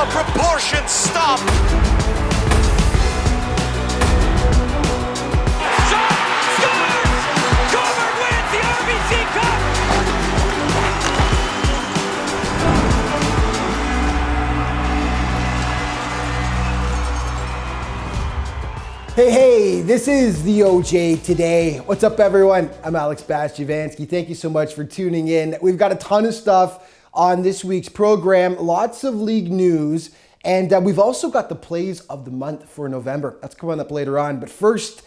well-proportioned stop. Hey, this is the OJ Today. What's up, everyone? I'm Bastyovanszky. Thank you so much for tuning in. We've got a ton of stuff on this week's program, lots of league news, and we've also got the plays of the month for November. That's coming up later on. But first,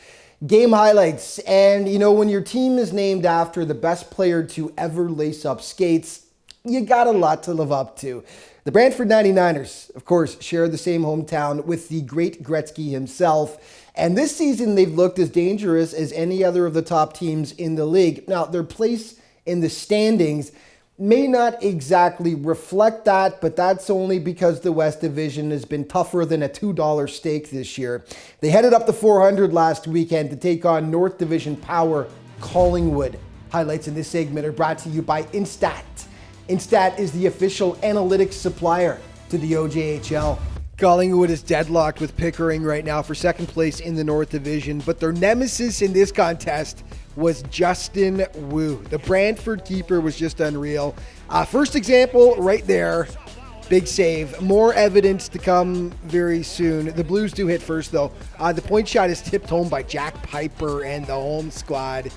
game highlights. And you know, when your team is named after the best player to ever lace up skates, you got a lot to live up to. The Brantford 99ers, of course, share the same hometown with the great Gretzky himself. And this season, they've looked as dangerous as any other of the top teams in the league. Now, their place in the standings may not exactly reflect that, but that's only because the West Division has been tougher than a $2 steak this year. They headed up to 400 last weekend to take on North Division power Collingwood. Highlights in this segment are brought to you by Instat. Instat is the official analytics supplier to the OJHL. Collingwood is deadlocked with Pickering right now for second place in the North Division, but their nemesis in this contest was Justin Wu. The Brantford keeper was just unreal. First example right there. Big save. More evidence to come very soon. The Blues do hit first, though. The point shot is tipped home by Jack Piper, and the home squad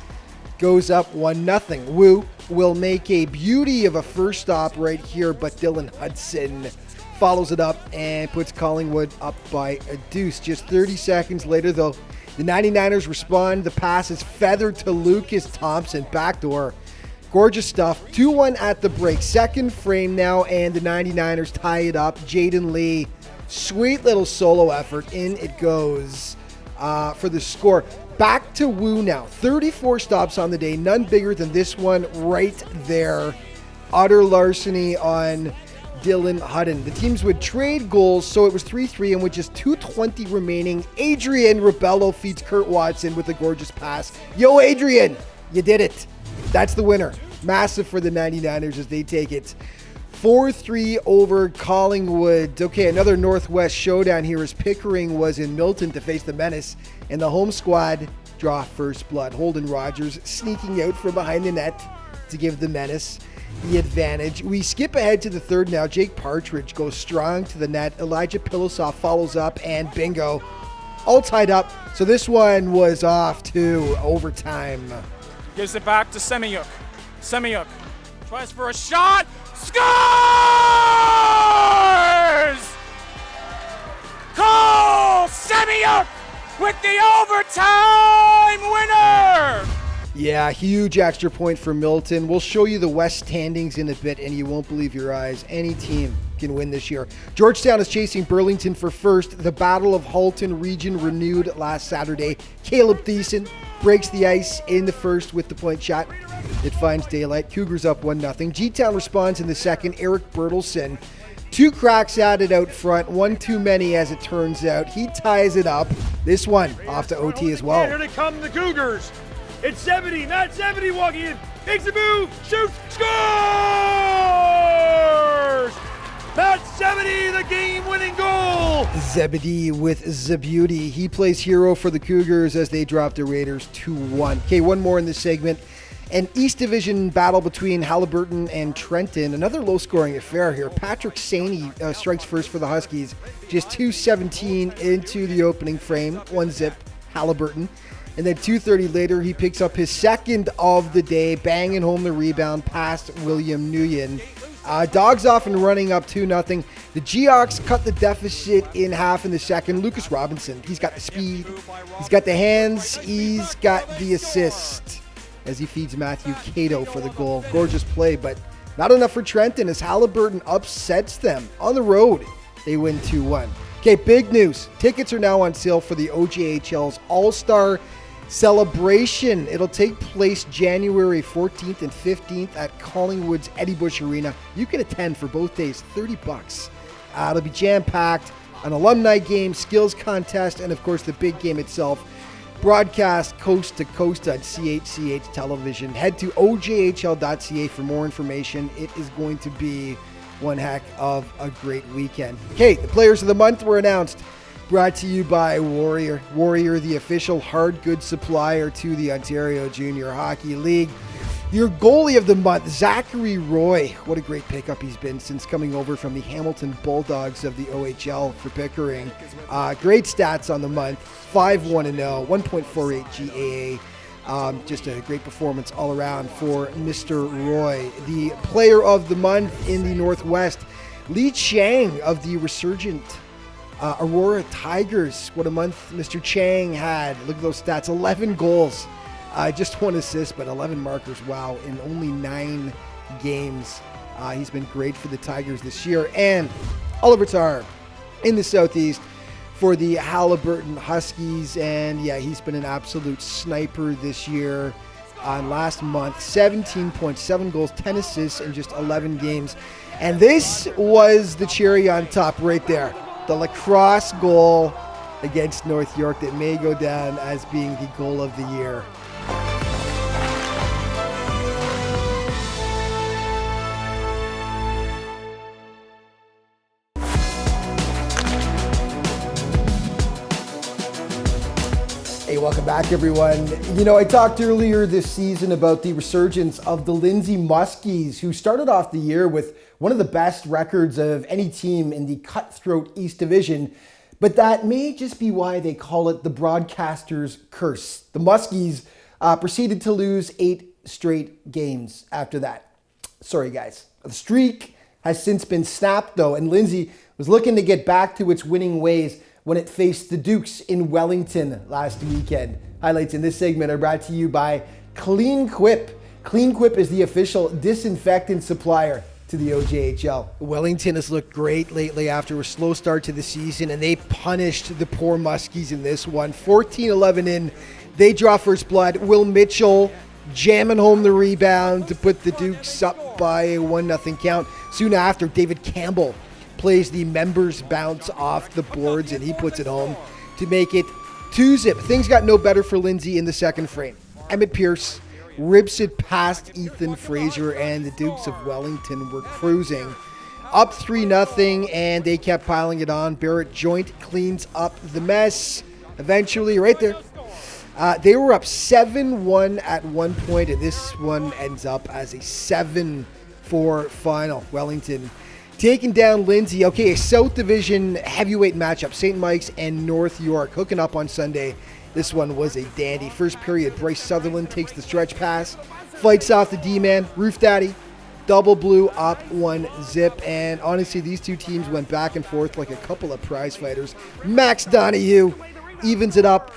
goes up 1-0. Wu will make a beauty of a first stop right here, but Dylan Hudson follows it up and puts Collingwood up by a deuce. Just 30 seconds later, though, the 99ers respond. The pass is feathered to Lucas Thompson, backdoor. Gorgeous stuff. 2-1 at the break. Second frame now, and the 99ers tie it up. Jaden Lee, sweet little solo effort. In it goes for the score. Back to Wu now. 34 stops on the day. None bigger than this one right there. Utter larceny on Dylan Hudden. The teams would trade goals, so it was 3-3, and with just 2:20 remaining, Adrian Rebello feeds Kurt Watson with a gorgeous pass. Yo, Adrian, you did it. That's the winner. Massive for the 99ers as they take it 4-3 over Collingwood. Okay, another Northwest showdown here as Pickering was in Milton to face the Menace, and the home squad draw first blood. Holden Rogers sneaking out from behind the net to give the Menace the advantage. We skip ahead to the third now. Jake Partridge goes strong to the net. Elijah Pilosoff follows up, and bingo. All tied up. So this one was off to overtime. Gives it back to Semyuk. Semyuk tries for a shot. Scores! Cole Semyuk with the overtime winner! Yeah, huge extra point for Milton. We'll show you the West standings in a bit, and you won't believe your eyes. Any team can win this year. Georgetown is chasing Burlington for first. The Battle of Halton region renewed last Saturday. Caleb Thiessen breaks the ice in the first with the point shot. It finds daylight. Cougars up 1-0. G-Town responds in the second. Eric Bertelson. 2 cracks at it out front. One too many, as it turns out. He ties it up. This one off to OT as well. Here they come, the Cougars. It's 70, Matt 70 walking in, makes a move, shoots, scores! Matt 70, the game-winning goal! Zebedee with Zebuty. He plays hero for the Cougars as they drop the Raiders 2-1. Okay, one more in this segment. An East Division battle between Halliburton and Trenton. Another low-scoring affair here. Patrick Saney strikes first for the Huskies. Just 2:17 into the opening frame. 1-0, Halliburton. And then 2:30 later, he picks up his second of the day, banging home the rebound past William Nguyen. Dogs off and running up 2-0. The Geocs cut the deficit in half in the second. Lucas Robinson, he's got the speed, he's got the hands, he's got the assist as he feeds Matthew Cato for the goal. Gorgeous play, but not enough for Trenton as Halliburton upsets them on the road. They win 2-1. Okay, big news. Tickets are now on sale for the OJHL's All-Star Celebration. It'll take place January 14th and 15th at Collingwood's Eddie Bush Arena. You can attend for both days, $30. It'll be jam-packed, an alumni game, skills contest, and of course the big game itself. Broadcast coast to coast on CHCH television. Head to ojhl.ca for more information. It is going to be one heck of a great weekend. Okay, the players of the month were announced. Brought to you by Warrior. Warrior, the official hard goods supplier to the Ontario Junior Hockey League. Your goalie of the month, Zachary Roy. What a great pickup he's been since coming over from the Hamilton Bulldogs of the OHL for Pickering. Great stats on the month. 5-1-0, 1.48 GAA. Just a great performance all around for Mr. Roy. The player of the month in the Northwest, Lee Chang of the resurgent Aurora Tigers. What a month Mr. Chang had. Look at those stats. 11 goals. Just 1 assist, but 11 markers. Wow, in only 9 games. He's been great for the Tigers this year. And Oliver Tarr in the Southeast for the Halliburton Huskies. And yeah, he's been an absolute sniper this year. Last month, 17.7 goals, 10 assists in just 11 games. And this was the cherry on top right there. The lacrosse goal against North York that may go down as being the goal of the year. Hey, welcome back, everyone. You know, I talked earlier this season about the resurgence of the Lindsay Muskies, who started off the year with one of the best records of any team in the cutthroat East Division. But that may just be why they call it the broadcaster's curse. The Muskies proceeded to lose 8 straight games after that. Sorry, guys. The streak has since been snapped, though, and Lindsay was looking to get back to its winning ways when it faced the Dukes in Wellington last weekend. Highlights in this segment are brought to you by Clean Quip. Clean Quip is the official disinfectant supplier to the OJHL. Wellington has looked great lately after a slow start to the season, and they punished the poor Muskies in this one. 14-11 in, they draw first blood. Will Mitchell jamming home the rebound to put the Dukes up by a 1-0 count. Soon after, David Campbell plays the members bounce off the boards, and he puts it home to make it 2-0. Things got no better for Lindsay in the second frame. Emmett Pierce rips it past Ethan Fraser, and the Dukes of Wellington were cruising. Up 3-0, and they kept piling it on. Barrett Joint cleans up the mess. Eventually, right there, they were up 7-1 at one point, and this one ends up as a 7-4 final. Wellington taking down Lindsay. Okay, a South Division heavyweight matchup. St. Mike's and North York hooking up on Sunday. This one was a dandy. First period, Bryce Sutherland takes the stretch pass, fights off the D-man. Roof Daddy, double blue up 1-0. And honestly, these two teams went back and forth like a couple of prize fighters. Max Donahue evens it up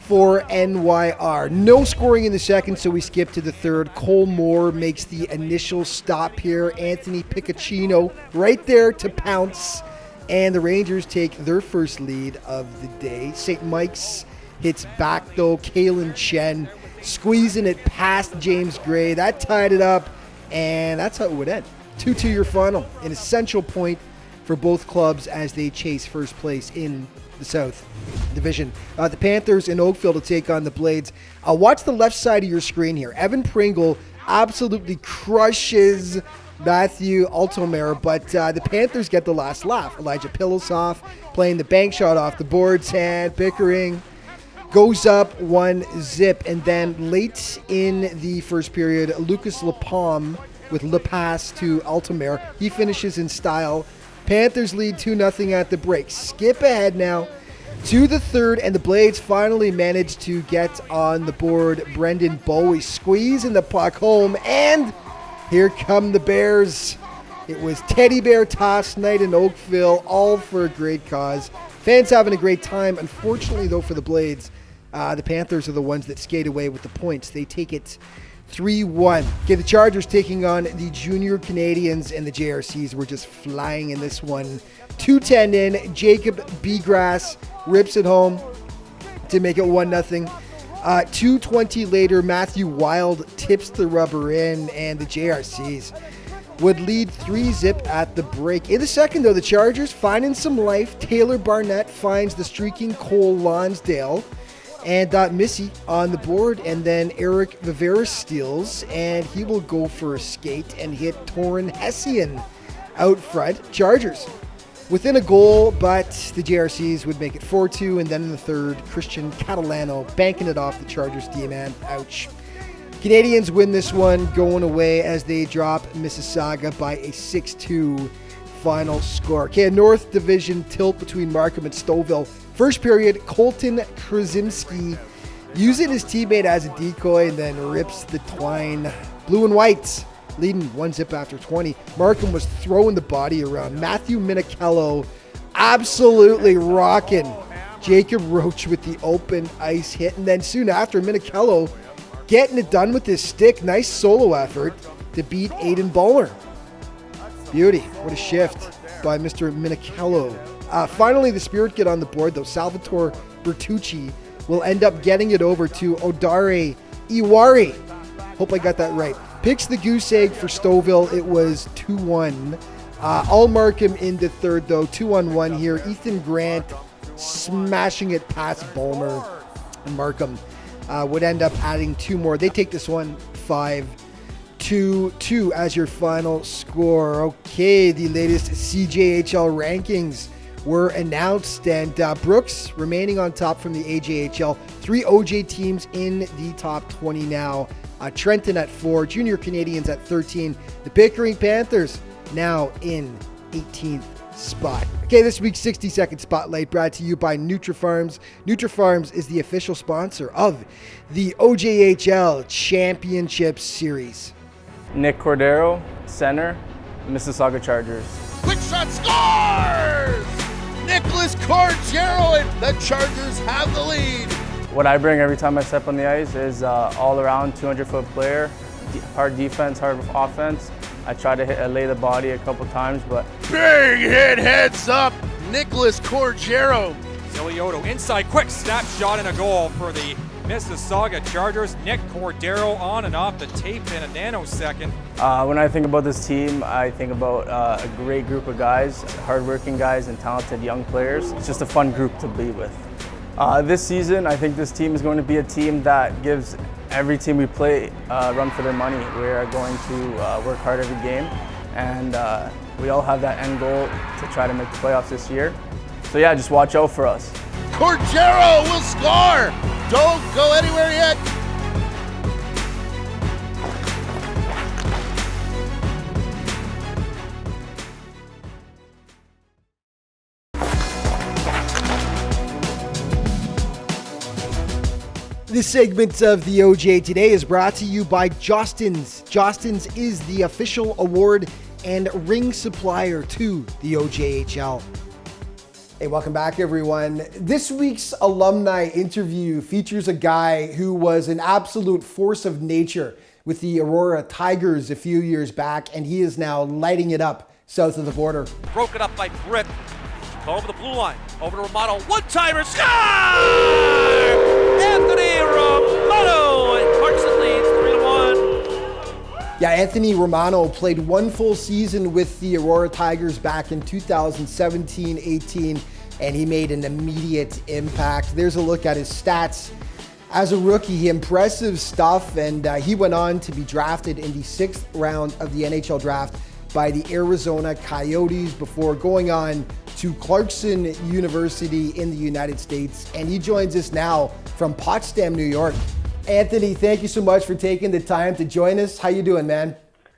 for NYR. No scoring in the second, so we skip to the third. Cole Moore makes the initial stop here. Anthony Piccacino right there to pounce. And the Rangers take their first lead of the day. St. Mike's hits back, though. Kalen Chen squeezing it past James Gray. That tied it up, and that's how it would end. 2-2 your final. An essential point for both clubs as they chase first place in the South Division. The Panthers in Oakville to take on the Blades. Watch the left side of your screen here. Evan Pringle absolutely crushes Matthew Altomare, but the Panthers get the last laugh. Elijah Pilosoff playing the bank shot off the boards, and Pickering goes up 1-0. And then late in the first period, Lucas Lapalme with Le Pass to Altomare. He finishes in style. Panthers lead 2-0 at the break. Skip ahead now to the third, and the Blades finally managed to get on the board. Brendan Bowie squeezing the puck home, and here come the Bears. It was Teddy Bear Toss night in Oakville, all for a great cause. Fans having a great time. Unfortunately, though, for the Blades, the Panthers are the ones that skate away with the points. They take it 3-1. Okay, the Chargers taking on the Junior Canadians, and the JRCs were just flying in this one. 2:10 in, Jacob Begrass rips it home to make it 1-0. 2:20 later, Matthew Wild tips the rubber in, and the JRCs would lead 3-0 at the break. In the second, though, the Chargers finding some life. Taylor Barnett finds the streaking Cole Lonsdale, and Missy on the board, and then Eric Viveris steals, and he will go for a skate and hit Torin Hessian out front, Chargers. Within a goal, but the JRCs would make it 4-2, and then in the third, Christian Catalano banking it off the Chargers D-man. Ouch. Canadians win this one going away as they drop Mississauga by a 6-2 final score. Okay, a North Division tilt between Markham and Stouffville. First period, Colton Krasinski using his teammate as a decoy and then rips the twine. Blue and Whites leading 1-0 after 20. Markham was throwing the body around. Matthew Minichello absolutely rocking Jacob Roach with the open ice hit. And then soon after, Minichello getting it done with his stick. Nice solo effort to beat Aiden Bulmer. Beauty. What a shift by Mr. Minichello. Finally, the Spirit get on the board, though. Salvatore Bertucci will end up getting it over to Odare Iwari. Hope I got that right. Picks the goose egg for Stouffville. It was 2-1. All Markham in the third, though. 2-on-1 here. Ethan Grant smashing it past Bulmer. And Markham would end up adding 2 more. They take this one 5-2 as your final score. Okay, the latest CJHL rankings were announced, and Brooks remaining on top from the AJHL. 3 OJ teams in the top 20 now. Trenton at 4, Junior Canadians at 13. The Pickering Panthers now in 18th spot. Okay, this week's 60-second spotlight brought to you by NutriFarms. NutriFarms is the official sponsor of the OJHL Championship Series. Nick Cordero, center, Mississauga Chargers. Quick shot scores! Nicholas Cordero, and the Chargers have the lead. What I bring every time I step on the ice is all-around 200-foot player, hard defense, hard offense. I try to lay the body a couple times, but... Big hit, heads up, Nicholas Cordero. Zilioto inside, quick snapshot and a goal for the Mississauga Chargers. Nick Cordero on and off the tape in a nanosecond. When I think about this team, I think about a great group of guys, hardworking guys and talented young players. It's just a fun group to be with. This season, I think this team is going to be a team that gives every team we play a run for their money. We are going to work hard every game, and we all have that end goal to try to make the playoffs this year. So yeah, just watch out for us. Cordero will score. Don't go anywhere yet. This segment of the OJ Today is brought to you by Jostens. Jostens is the official award and ring supplier to the OJHL. Hey, welcome back, everyone. This week's alumni interview features a guy who was an absolute force of nature with the Aurora Tigers a few years back, and he is now lighting it up south of the border. Broken up by Britt. Over the blue line. Over to Romano. One-timer. Score! Anthony Romano. And Clarkson leads 3-1. Yeah, Anthony Romano played 1 full season with the Aurora Tigers back in 2017-18, and he made an immediate impact. There's a look at his stats. As a rookie, impressive stuff, and he went on to be drafted in the 6th round of the NHL draft by the Arizona Coyotes before going on to Clarkson University in the United States. And he joins us now from Potsdam, New York. Anthony, thank you so much for taking the time to join us. How you doing, man?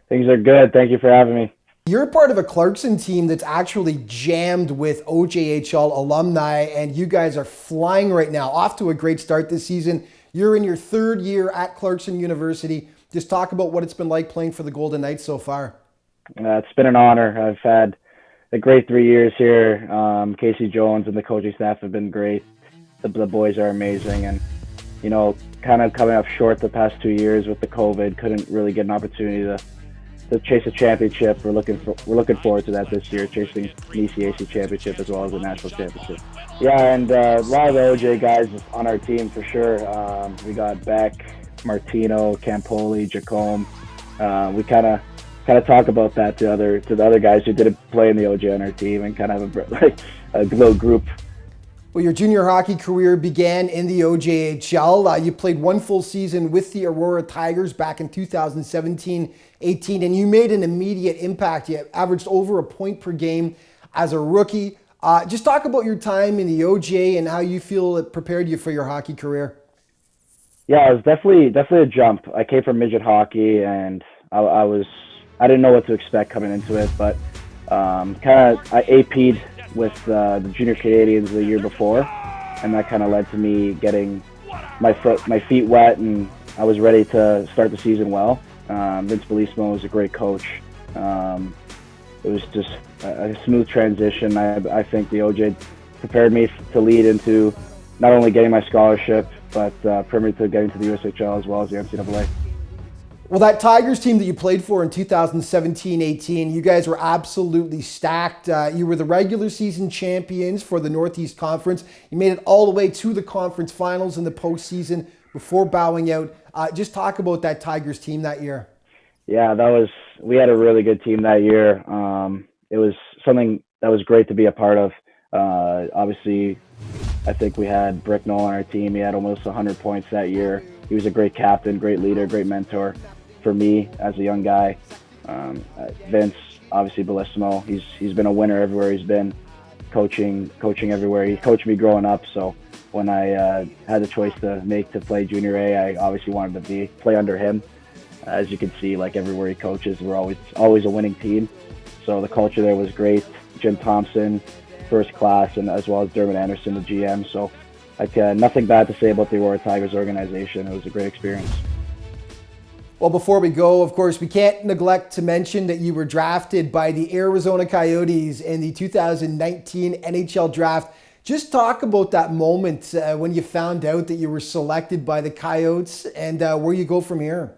Things are good. Thank you for having me. You're part of a Clarkson team that's actually jammed with OJHL alumni, and you guys are flying right now. Off to a great start this season. You're in your 3rd year at Clarkson University. Just talk about what it's been like playing for the Golden Knights so far. It's been an honor. I've had a great 3 years here. Casey Jones and the coaching staff have been great. The boys are amazing, and you know, kind of coming up short the past 2 years with the COVID, couldn't really get an opportunity to chase a championship. We're looking forward to that this year, chasing the ECAC championship as well as the national championship. Yeah, and a lot of the OJ guys on our team for sure. We got Beck, Martino, Campoli, Jacome. We kind of talk about that to the other guys who didn't play in the OJ on our team, and kind of have a little group Well, your junior hockey career began in the OJHL. You played one full season with the Aurora Tigers back in 2017-18, and you made an immediate impact. You averaged over a point per game as a rookie. Just talk about your time in the OJ and how you feel it prepared you for your hockey career. Yeah, it was definitely a jump. I came from midget hockey, and I didn't know what to expect coming into it, but I AP'd with the Junior Canadians the year before, and that kind of led to me getting my feet wet, and I was ready to start the season well. Vince Bellissimo was a great coach. It was just a smooth transition. I think the OJ prepared me to lead into not only getting my scholarship, but prepared me to getting to the USHL as well as the NCAA. Well, that Tigers team that you played for in 2017-18, you guys were absolutely stacked. You were the regular season champions for the Northeast Conference. You made it all the way to the conference finals in the postseason before bowing out. Just talk about that Tigers team that year. Yeah, we had a really good team that year. It was something that was great to be a part of. Obviously, I think we had Bricknell on our team. He had almost 100 points that year. He was a great captain, great leader, great mentor for me as a young guy. Vince, obviously Bellissimo, he's been a winner everywhere he's been, coaching everywhere. He coached me growing up, so when I had the choice to play Junior A, I obviously wanted to play under him. As you can see, like everywhere he coaches, we're always a winning team. So the culture there was great. Jim Thompson, first class, and as well as Dermot Anderson, the GM. So nothing bad to say about the Aurora Tigers organization. It was a great experience. Well, before we go, of course, we can't neglect to mention that you were drafted by the Arizona Coyotes in the 2019 NHL draft. Just talk about that moment when you found out that you were selected by the Coyotes and where you go from here.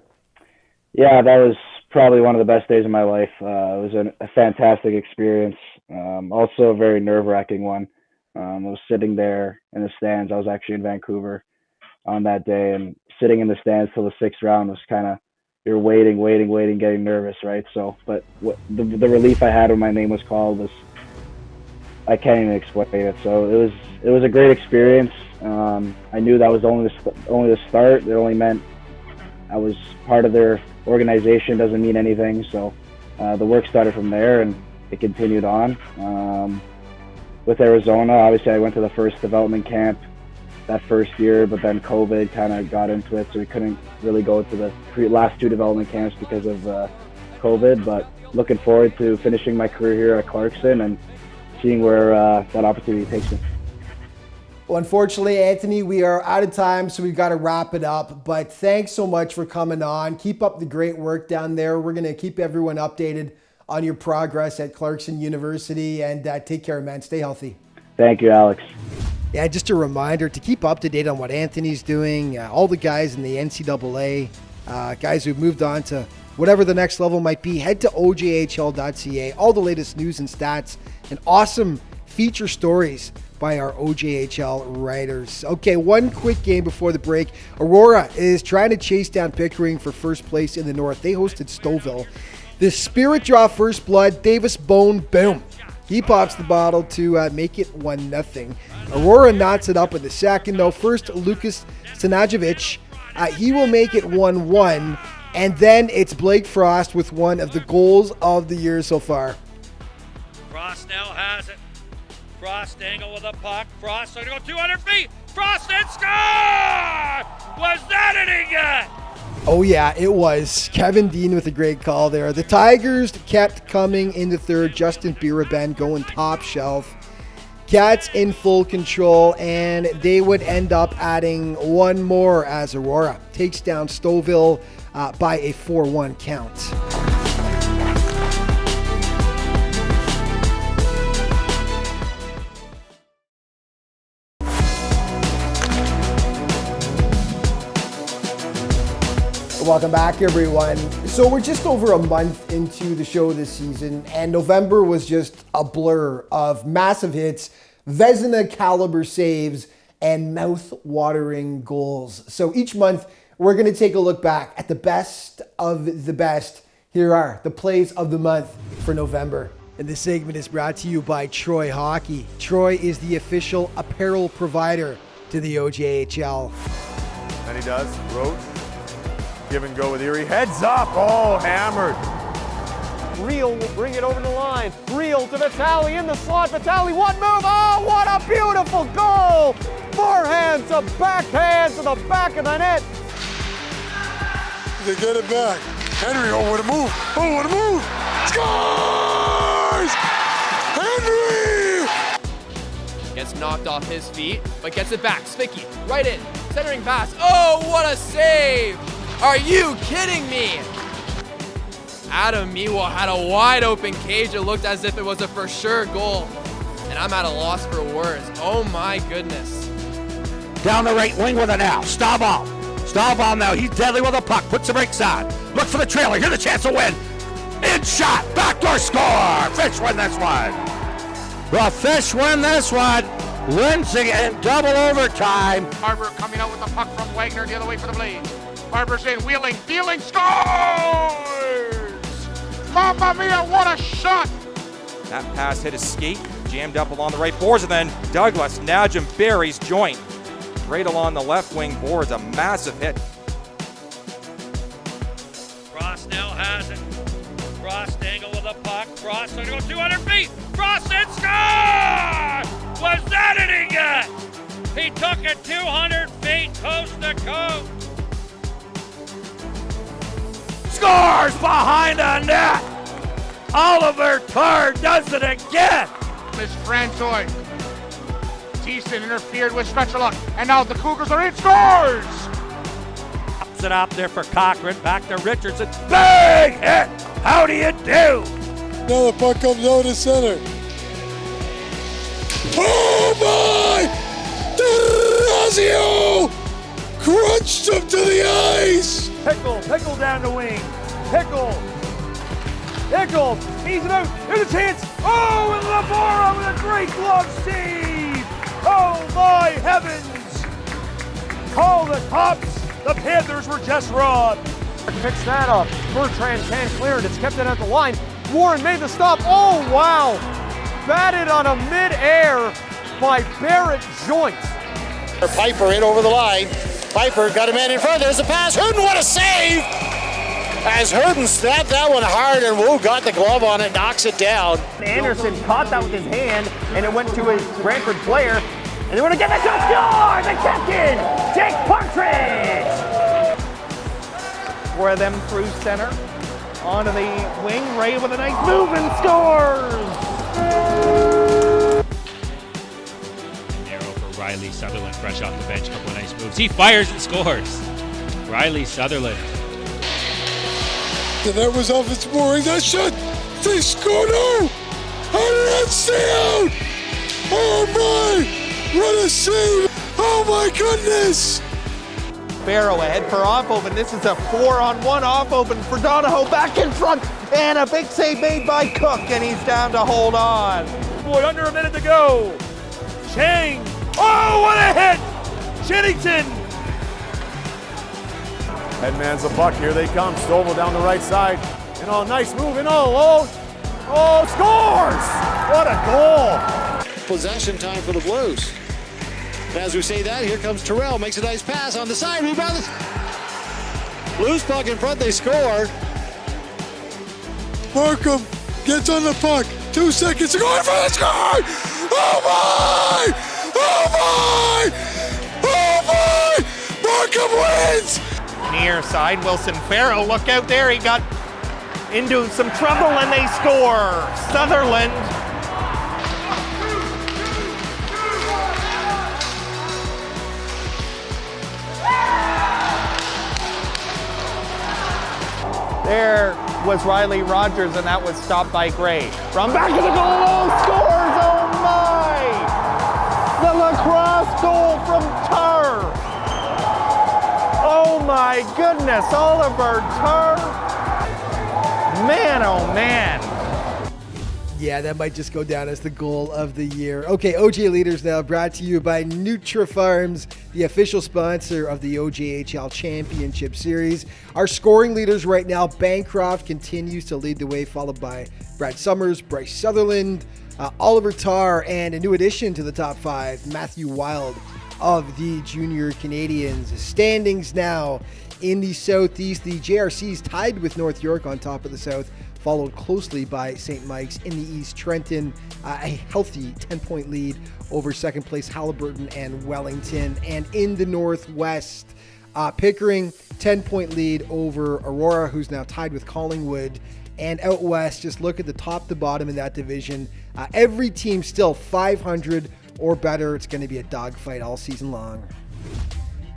Yeah, that was probably one of the best days of my life. It was a fantastic experience. Also a very nerve-wracking one. I was sitting there in the stands. I was actually in Vancouver on that day, and sitting in the stands till the sixth round was kind of, you're waiting, getting nervous, right? So, but the relief I had when my name was called was, I can't even explain it. So it was a great experience. I knew that was only the start. It only meant I was part of their organization. Doesn't mean anything. So the work started from there, and it continued on. With Arizona, obviously I went to the first development camp that first year, but then COVID kind of got into it, so we couldn't really go to the last two development camps because of COVID. But looking forward to finishing my career here at Clarkson and seeing where that opportunity takes me. Well, unfortunately, Anthony, we are out of time, so we've got to wrap it up. But thanks so much for coming on. Keep up the great work down there. We're going to keep everyone updated on your progress at Clarkson University, and take care, man. Stay healthy. Thank you, Alex. Yeah, just a reminder to keep up to date on what Anthony's doing, all the guys in the NCAA, guys who've moved on to whatever the next level might be. Head to OJHL.ca, all the latest news and stats, and awesome feature stories by our OJHL writers. Okay, one quick game before the break. Aurora is trying to chase down Pickering for first place in the North. They hosted Stouffville. The Spirit draw first blood. Davis Bone, boom. He pops the bottle to make it 1-0. Aurora knots it up in the second, though. First, Lucas Stanajevic. He will make it 1-1. And then it's Blake Frost with one of the goals of the year so far. Frost now has it. Frost angle with a puck. Frost going to go 200 feet. Frost and score! Was that any good? Oh yeah, it was. Kevin Dean with a great call there. The Tigers kept coming in the third. Justin Biraben going top shelf. Cats in full control, and they would end up adding one more as Aurora takes down Stouffville by a 4-1 count. Welcome back, everyone. So we're just over a month into the show this season, and November was just a blur of massive hits, Vezina caliber saves, and mouth-watering goals. So each month, we're going to take a look back at the best of the best. Here are the plays of the month for November. And this segment is brought to you by Troy Hockey. Troy is the official apparel provider to the OJHL. And he does. Roach. Give and go with Erie. Heads up. Oh, hammered. Real will bring it over the line. Real to Vitale in the slot. Vitale, one move. Oh, what a beautiful goal! Forehand to backhand to the back of the net. They get it back. Henry, oh, what a move. Oh, what a move. Scores! Henry! Gets knocked off his feet, but gets it back. Spicky, right in. Centering pass. Oh, what a save! Are you kidding me? Adam Mewa had a wide open cage. It looked as if it was a for sure goal. And I'm at a loss for words. Oh my goodness. Down the right wing with it now. Stahlbaum. Stahlbaum now. He's deadly with a puck. Puts the brakes on. Look for the trailer. Here's the chance to win. In shot. Backdoor score. Fish win this one. The Fish win this one. Lindsay in double overtime. Barber coming out with the puck from Wagner the other way for the Blade. Barber's in, wheeling, dealing, scores! Mamma mia, what a shot! That pass hit his skate, jammed up along the right boards, and then Douglas Najim buries joint. Right along the left wing boards, a massive hit. Frost now has it. Frost angle with the puck. Frost going to go 200 feet. Frost and score! Was that it he got? He took it 200 feet coast to coast. Scores behind the net. Oliver Tarr does it again. Miss Francois. Thiessen interfered with Stretcheluk, and now the Cougars are in, scores! Ups it up there for Cochran. Back to Richardson. Big hit. How do you do? Now the puck comes out to center. Oh my! D'Orazio crunched him to the ice. Pickle down the wing. Pickle, ease it out. Here's a chance. Oh, and Lavora with a great glove save. Oh my heavens! Call the cops. The Panthers were just robbed. Picks that up. Bertrand can't clear it. It's kept it at the line. Warren made the stop. Oh, wow. Batted on a mid-air by Barrett Joint. Piper in over the line. Piper got a man in front. There's a pass. Hurden, what a save! As Hurden snapped that one hard, and Wu got the glove on it, knocks it down. Anderson caught that with his hand, and it went to his Brantford player. And they want to get the shot. Score! The captain, Jake Partridge! For them through center. Onto the wing. Ray with a nice move and scores! Narrow for Riley Sutherland, fresh off the bench, couple of nice moves. He fires and scores. Riley Sutherland. The net was off its moorings. That shot! They scored! No! How did that stay out? Oh my! What a save! Oh my goodness! Barrow ahead for off open. This is a 4-on-1 off open for Donahoe back in front. And a big save made by Cook, and he's down to hold on. Boy, under a minute to go. Chang. Oh, what a hit! Jennington. Headman's the puck. Here they come. Stovall down the right side. And oh, nice move. And oh, scores! What a goal! Possession time for the Blues. As we say that, here comes Terrell. Makes a nice pass on the side. Rebound. Blues puck in front. They score. Markham gets on the puck. 2 seconds to go in for the score! Oh my! Oh my! Oh my! Markham wins! Near side, Wilson Farrell, look out there, he got into some trouble and they score. Sutherland. There was Riley Rogers and that was stopped by Gray. From back of the goal, scores, oh my! The lacrosse goal from Tarr. Oh my goodness, Oliver Tarr. Man, oh man. Yeah, that might just go down as the goal of the year. Okay, OJ Leaders now brought to you by NutriFarms, the official sponsor of the OJHL Championship Series. Our scoring leaders right now, Bancroft continues to lead the way, followed by Brad Summers, Bryce Sutherland, Oliver Tarr, and a new addition to the top 5, Matthew Wild of the Junior Canadians. Standings now in the Southeast, the JRC's tied with North York on top of the South, followed closely by St. Mike's. In the East, Trenton, a healthy 10-point lead over second place Halliburton and Wellington. And in the Northwest, Pickering, 10-point lead over Aurora, who's now tied with Collingwood. And out west, just look at the top to bottom in that division. Every team still 500 or better. It's going to be a dogfight all season long.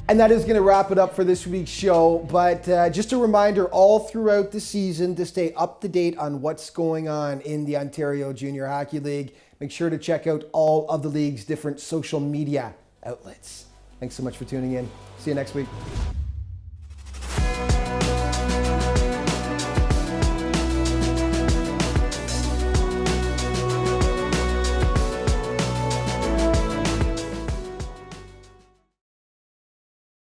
And that is going to wrap it up for this week's show. But just a reminder, all throughout the season, to stay up to date on what's going on in the Ontario Junior Hockey League, make sure to check out all of the league's different social media outlets. Thanks so much for tuning in. See you next week.